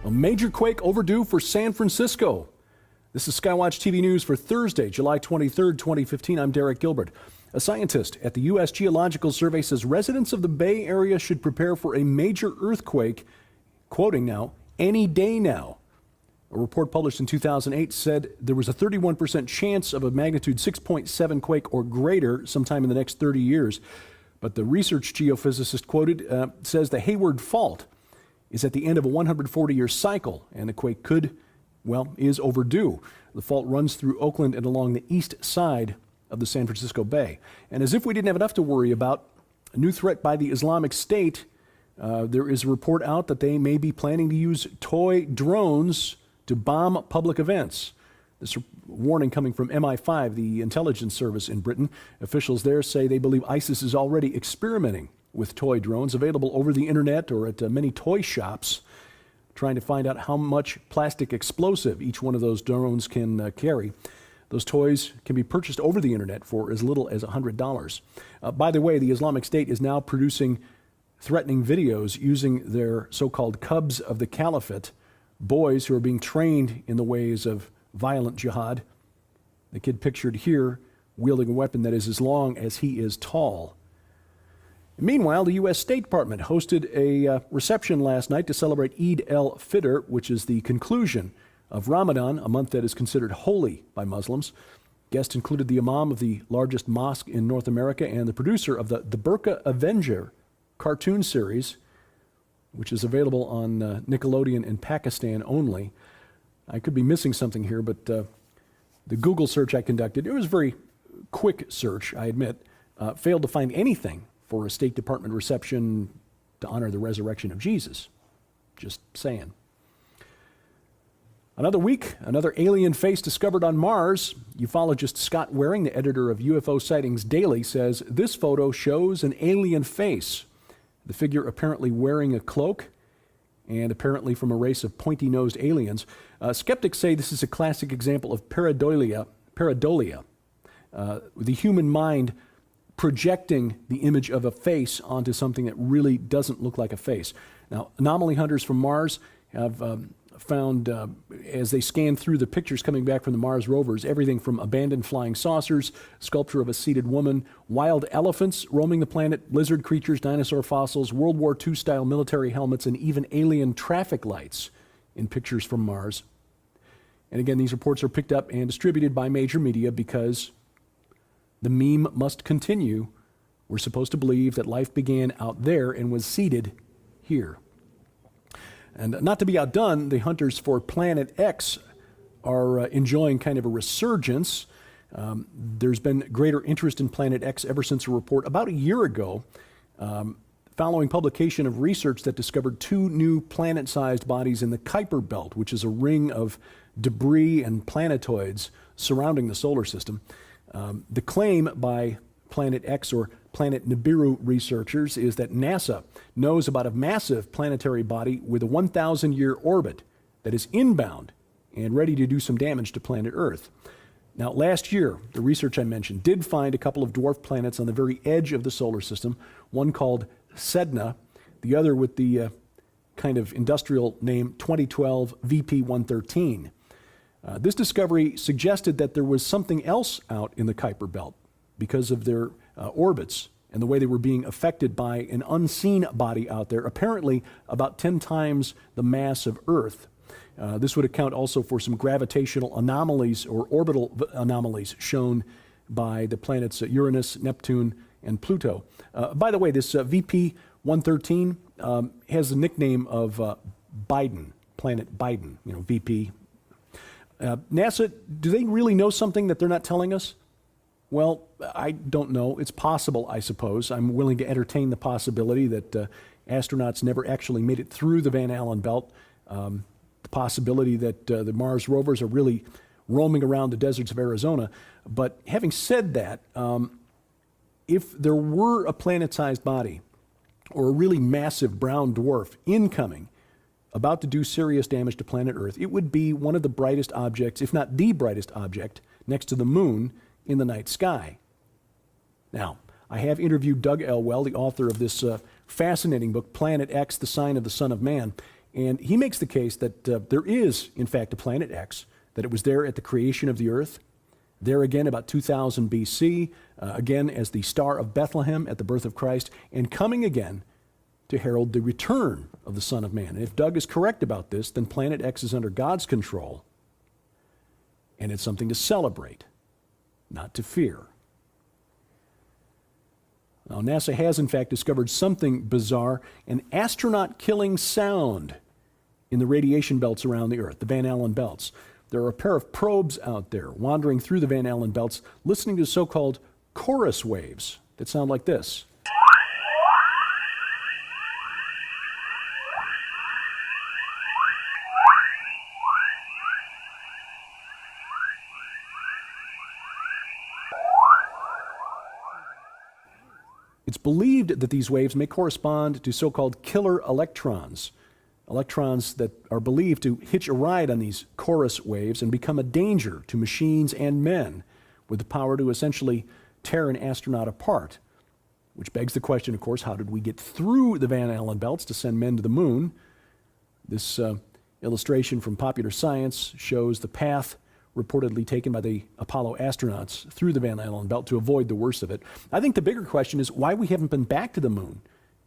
A major quake overdue for San Francisco. This is SkyWatch TV News for Thursday, July 23rd, 2015. I'm Derek Gilbert. A scientist at the U.S. Geological Survey says residents of the Bay Area should prepare for a major earthquake, quoting now, any day now. A report published in 2008 said there was a 31% chance of a magnitude 6.7 quake or greater sometime in the next 30 years. But the research geophysicist quoted says the Hayward Fault is at the end of a 140-year cycle, and the quake is overdue. The fault runs through Oakland and along the east side of the San Francisco Bay. And as if we didn't have enough to worry about, a new threat by the Islamic State, there is a report out that they may be planning to use toy drones to bomb public events. This warning coming from MI5, the intelligence service in Britain. Officials there say they believe ISIS is already experimenting with toy drones available over the internet or at many toy shops, trying to find out how much plastic explosive each one of those drones can carry. Those toys can be purchased over the internet for as little as $100. By the way, the Islamic State is now producing threatening videos using their so-called cubs of the caliphate, boys who are being trained in the ways of violent jihad. The kid pictured here wielding a weapon that is as long as he is tall. Meanwhile, the U.S. State Department hosted a reception last night to celebrate Eid al-Fitr, which is the conclusion of Ramadan, a month that is considered holy by Muslims. Guests included the imam of the largest mosque in North America and the producer of the Burqa Avenger cartoon series, which is available on Nickelodeon in Pakistan only. I could be missing something here, but the Google search I conducted, it was a very quick search, I admit, failed to find anything for a State Department reception to honor the resurrection of Jesus. Just saying. Another week, another alien face discovered on Mars. Ufologist Scott Waring, the editor of UFO Sightings Daily, says this photo shows an alien face. The figure apparently wearing a cloak and apparently from a race of pointy-nosed aliens. Skeptics say this is a classic example of pareidolia, the human mind projecting the image of a face onto something that really doesn't look like a face. Now, anomaly hunters from Mars have found, as they scan through the pictures coming back from the Mars rovers, everything from abandoned flying saucers, sculpture of a seated woman, wild elephants roaming the planet, lizard creatures, dinosaur fossils, World War II-style military helmets, and even alien traffic lights in pictures from Mars. And again, these reports are picked up and distributed by major media because the meme must continue. We're supposed to believe that life began out there and was seeded here. And not to be outdone, the hunters for Planet X are enjoying kind of a resurgence. There's been greater interest in Planet X ever since a report about a year ago, following publication of research that discovered two new planet-sized bodies in the Kuiper Belt, which is a ring of debris and planetoids surrounding the solar system. The claim by Planet X or Planet Nibiru researchers is that NASA knows about a massive planetary body with a 1,000-year orbit that is inbound and ready to do some damage to planet Earth. Now, last year, the research I mentioned did find a couple of dwarf planets on the very edge of the solar system, one called Sedna, the other with the kind of industrial name 2012 VP-113. This discovery suggested that there was something else out in the Kuiper Belt because of their orbits and the way they were being affected by an unseen body out there, apparently about 10 times the mass of Earth. This would account also for some gravitational anomalies or orbital anomalies shown by the planets Uranus, Neptune, and Pluto. By the way, this VP-113 has the nickname of Biden, Planet Biden, VP. NASA, do they really know something that they're not telling us? Well, I don't know. It's possible, I suppose. I'm willing to entertain the possibility that astronauts never actually made it through the Van Allen belt. The possibility that the Mars rovers are really roaming around the deserts of Arizona. But having said that, if there were a planet-sized body or a really massive brown dwarf incoming, about to do serious damage to planet Earth, it would be one of the brightest objects, if not the brightest object, next to the moon in the night sky. Now, I have interviewed Doug Elwell, the author of this fascinating book, Planet X, The Sign of the Son of Man, And he makes the case that there is, in fact, a planet X, that it was there at the creation of the earth, there again about 2000 BC, again as the Star of Bethlehem at the birth of Christ, and coming again to herald the return of the Son of Man. And if Doug is correct about this, then Planet X is under God's control, and it's something to celebrate, not to fear. Now, NASA has, in fact, discovered something bizarre, an astronaut-killing sound in the radiation belts around the Earth, the Van Allen belts. There are a pair of probes out there wandering through the Van Allen belts, listening to so-called chorus waves that sound like this. It's believed that these waves may correspond to so-called killer electrons, electrons that are believed to hitch a ride on these chorus waves and become a danger to machines and men with the power to essentially tear an astronaut apart. Which begs the question, of course, how did we get through the Van Allen belts to send men to the moon? This illustration from Popular Science shows the path reportedly taken by the Apollo astronauts through the Van Allen belt to avoid the worst of it. I think the bigger question is why we haven't been back to the moon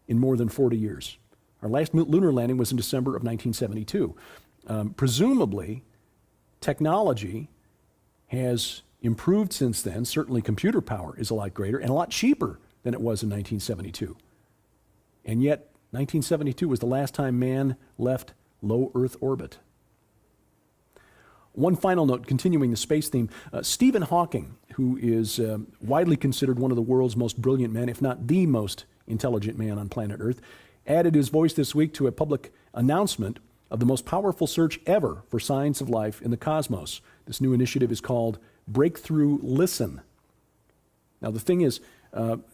in more than 40 years. Our last lunar landing was in December of 1972. Presumably, technology has improved since then. Certainly computer power is a lot greater and a lot cheaper than it was in 1972. And yet, 1972 was the last time man left low Earth orbit. One final note, continuing the space theme, Stephen Hawking, who is widely considered one of the world's most brilliant men, if not the most intelligent man on planet Earth, added his voice this week to a public announcement of the most powerful search ever for signs of life in the cosmos. This new initiative is called Breakthrough Listen. Now, the thing is,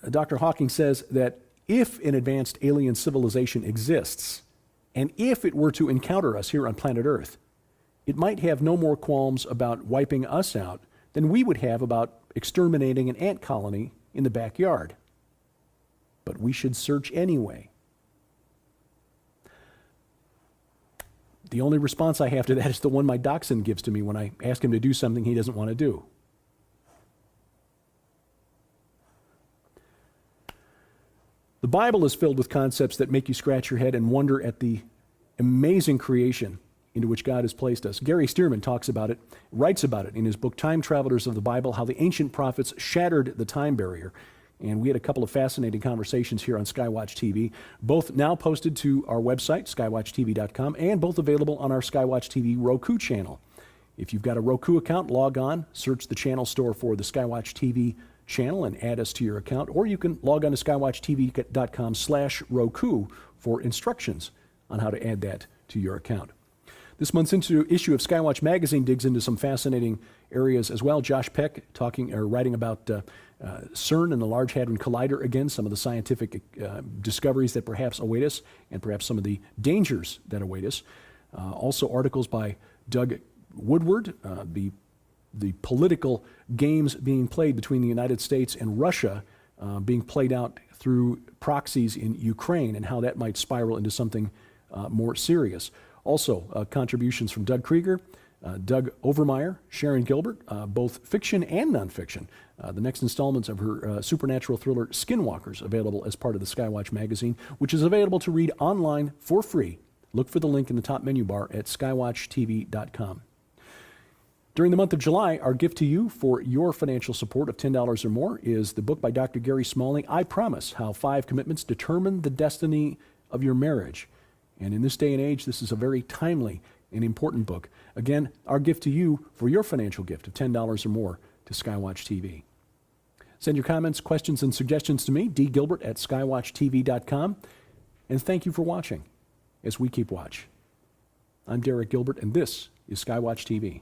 Dr. Hawking says that if an advanced alien civilization exists, and if it were to encounter us here on planet Earth, it might have no more qualms about wiping us out than we would have about exterminating an ant colony in the backyard. But we should search anyway. The only response I have to that is the one my dachshund gives to me when I ask him to do something he doesn't want to do. The Bible is filled with concepts that make you scratch your head and wonder at the amazing creation into which God has placed us. Gary Stearman talks about it, writes about it in his book, Time Travelers of the Bible, how the ancient prophets shattered the time barrier. And we had a couple of fascinating conversations here on SkyWatch TV, both now posted to our website, skywatchtv.com, and both available on our SkyWatch TV Roku channel. If you've got a Roku account, log on, search the channel store for the SkyWatch TV channel and add us to your account, or you can log on to skywatchtv.com/Roku for instructions on how to add that to your account. This month's issue of Skywatch Magazine digs into some fascinating areas as well. Josh Peck writing about CERN and the Large Hadron Collider again, some of the scientific discoveries that perhaps await us, and perhaps some of the dangers that await us. Also articles by Doug Woodward, the political games being played between the United States and Russia being played out through proxies in Ukraine and how that might spiral into something more serious. Also, contributions from Doug Krieger, Doug Overmeyer, Sharon Gilbert, both fiction and nonfiction. The next installments of her supernatural thriller Skinwalkers, available as part of the Skywatch magazine, which is available to read online for free. Look for the link in the top menu bar at skywatchtv.com. During the month of July, our gift to you for your financial support of $10 or more is the book by Dr. Gary Smalley, I Promise, How 5 Commitments Determine the Destiny of Your Marriage. And in this day and age, this is a very timely and important book. Again, our gift to you for your financial gift of $10 or more to Skywatch TV. Send your comments, questions, and suggestions to me, dgilbert@skywatchtv.com. And thank you for watching as we keep watch. I'm Derek Gilbert, and this is Skywatch TV.